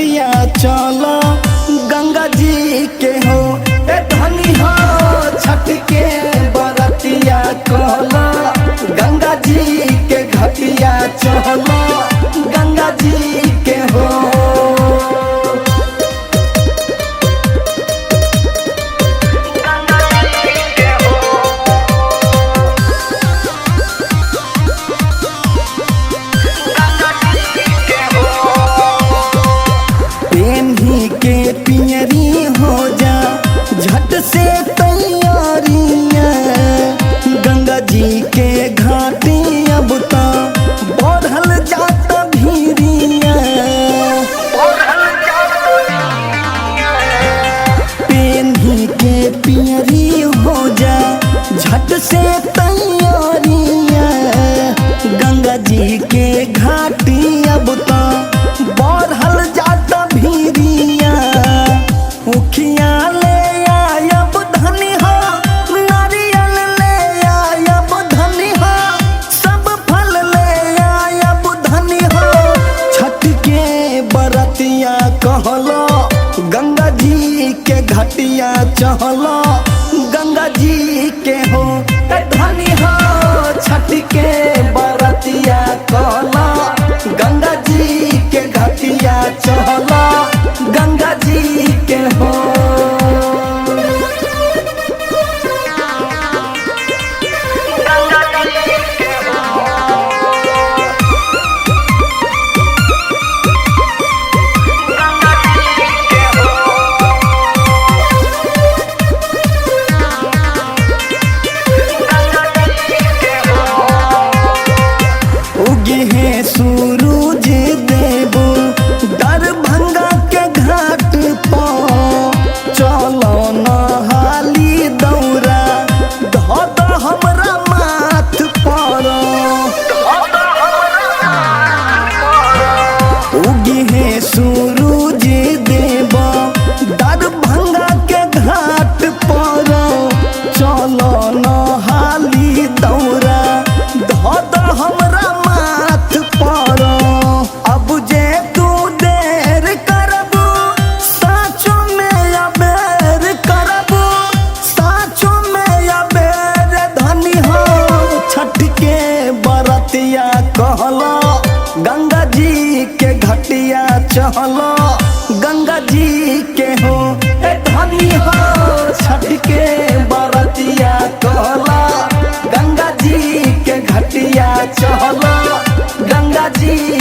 घटिया चलो गंगा जी के हो ए धनी हो छठ के बरतिया कहला गंगा जी के घटिया चलो गंगा जी के हो। के पियरी हो जा झट से तैयारियां गंगा जी के घाटी अब तो बढ़ल जात भीरिया पेन्ही के पियरी हो जा झट से तैयारियां गंगा जी के घाटी अब तो बढ़ल जात भीरिया मुखिया ले आयब धनी हो नारियल ले आयब धनी हो सब फल ले आयब धनी हो छठ के बरतिया कहलो गंगा जी के घटिया चहलो गंगा जी के हो धनी हो छठ के बरतिया कहलो गंगा जी के घटिया चहलो गंगा जी के हो। उगी है सूरज देवो दरभंगा के घाट पर चलो नहाली दौरा धद हमरा माथ पर उगी है सूरज देवो दरभंगा के घाट पर चलो नहाली दौरा धद हमरा माथ पर अब जे तू देर करबू साचो में अबेर करबू साचो में अबेर धनी हो छठ के बरतिया कहलो गंगा जी के घटिया चहलो गंगा जी के हो ए धनी हो छठ के बरतिया कहलो गंगा जी के घटिया चहलो गंगा जी